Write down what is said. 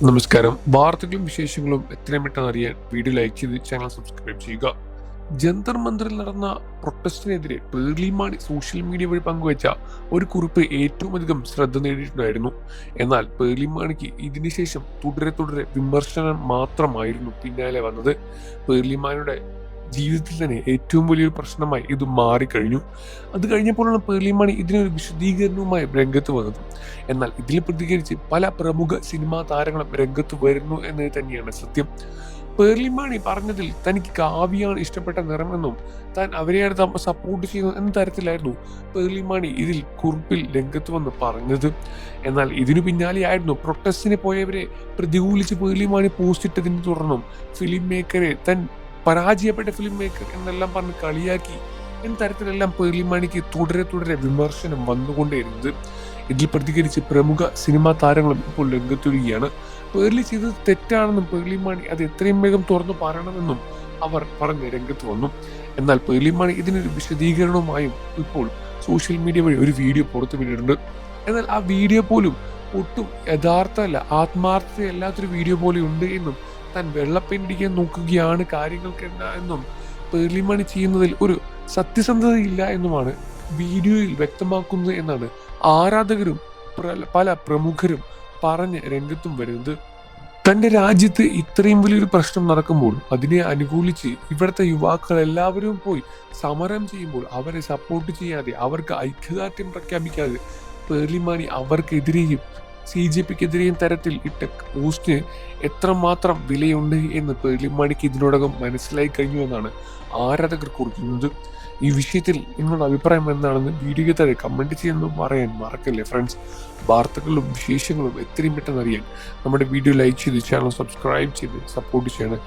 നമസ്കാരം. വാർത്തകളും വിശേഷങ്ങളും എത്രയും പെട്ടെന്ന് അറിയാൻ വീഡിയോ ലൈക്ക് ചെയ്ത് ചാനൽ സബ്സ്ക്രൈബ് ചെയ്യുക. ജന്തർ മന്ദിറിൽ നടന്ന പ്രൊട്ടസ്റ്റിനെതിരെ പേർലി മാണി സോഷ്യൽ മീഡിയ വഴി പങ്കുവച്ച ഒരു കുറിപ്പ് ഏറ്റവും അധികം ശ്രദ്ധ നേടിയിട്ടുണ്ടായിരുന്നു. എന്നാൽ പേർലി മാണിക്ക് ഇതിനുശേഷം തുടരെ വിമർശനം മാത്രമായിരുന്നു പിന്നാലെ വന്നത്. പേർലി മാണിയുടെ ജീവിതത്തിൽ തന്നെ ഏറ്റവും വലിയൊരു പ്രശ്നമായി ഇത് മാറിക്കഴിഞ്ഞു. അത് കഴിഞ്ഞപ്പോഴാണ് പേർലി മാണി ഇതിനൊരു വിശദീകരണവുമായി രംഗത്ത് വന്നത്. എന്നാൽ ഇതിൽ പ്രതികരിച്ച് പല പ്രമുഖ സിനിമാ താരങ്ങളും രംഗത്ത് വരുന്നു എന്നത് തന്നെയാണ് സത്യം. പേർലി മാണി പറഞ്ഞതിൽ തനിക്ക് കാവ്യാണ് ഇഷ്ടപ്പെട്ട നിറമെന്നും താൻ അവരെയാണ് സപ്പോർട്ട് ചെയ്യുന്നത് എന്ന തരത്തിലായിരുന്നു പേർലി മാണി ഇതിൽ കുറിപ്പിൽ രംഗത്ത് വന്ന് പറഞ്ഞത്. എന്നാൽ ഇതിനു പിന്നാലെയായിരുന്നു പ്രൊട്ടസ്റ്റിന് പോയവരെ പ്രതികൂലിച്ച് പേർലി മാണി പോസ്റ്റ് ഇട്ടതിനെ തുടർന്നും ഫിലിം മേക്കറെ താൻ പരാജയപ്പെട്ട ഫിലിം മേക്കർ എന്നെല്ലാം പറഞ്ഞ് കളിയാക്കി എന്ന തരത്തിലെല്ലാം പേർലി മാണിക്ക് തുടരെ വിമർശനം വന്നുകൊണ്ടേയിരുന്നത്. ഇതിൽ പ്രതികരിച്ച് പ്രമുഖ സിനിമാ താരങ്ങളും ഇപ്പോൾ രംഗത്തൊരുകയാണ്. പേർലി ചെയ്തത് തെറ്റാണെന്നും പേർലി മാണി അത് എത്രയും വേഗം തുറന്നു പറയണമെന്നും അവർ പറഞ്ഞ് രംഗത്ത് വന്നു. എന്നാൽ പേർലി മാണി ഇതിനൊരു വിശദീകരണവുമായും ഇപ്പോൾ സോഷ്യൽ മീഡിയ വഴി ഒരു വീഡിയോ പുറത്തു വിട്ടിട്ടുണ്ട്. എന്നാൽ ആ വീഡിയോ പോലും ഒട്ടും യഥാർത്ഥമല്ല, ആത്മാർത്ഥതയല്ലാത്തൊരു വീഡിയോ പോലെ ഉണ്ട് എന്നും താൻ വെള്ളപ്പെയിന്റടിക്കാൻ നോക്കുകയാണ് കാര്യങ്ങൾക്ക് എന്നും പേർലി മാണി ചെയ്യുന്നതിൽ ഒരു സത്യസന്ധതയില്ല എന്നുമാണ് വീഡിയോയിൽ വ്യക്തമാക്കുന്നത് എന്നാണ് ആരാധകരും പല പ്രമുഖരും പറഞ്ഞ് രംഗത്തും വരുന്നത്. തന്റെ രാജ്യത്ത് ഇത്രയും വലിയൊരു പ്രശ്നം നടക്കുമ്പോൾ അതിനെ അനുകൂലിച്ച് ഇവിടുത്തെ യുവാക്കൾ എല്ലാവരും പോയി സമരം ചെയ്യുമ്പോൾ അവരെ സപ്പോർട്ട് ചെയ്യാതെ, അവർക്ക് ഐക്യദാർഢ്യം പ്രഖ്യാപിക്കാതെ പേർലി മാണി അവർക്കെതിരെയും CJPക്കെതിരെയും തരത്തിൽ ഇട്ട പോസ്റ്റിന് എത്രമാത്രം വിലയുണ്ട് എന്ന് പേർലി മാണിക്ക് ഇതിനോടകം മനസ്സിലായി കഴിഞ്ഞു എന്നാണ് ആരാധകർ കുറിക്കുന്നത്. ഈ വിഷയത്തിൽ നിങ്ങളുടെ അഭിപ്രായം എന്താണെന്ന് വീഡിയോയ്ക്ക് താഴെ കമന്റ് ചെയ്യുന്നു പറയാൻ മറക്കല്ലേ ഫ്രണ്ട്സ്. വാർത്തകളും വിശേഷങ്ങളും എത്രയും പെട്ടെന്ന് അറിയാൻ നമ്മുടെ വീഡിയോ ലൈക്ക് ചെയ്ത് ചാനൽ സബ്സ്ക്രൈബ് ചെയ്ത് സപ്പോർട്ട് ചെയ്യണം.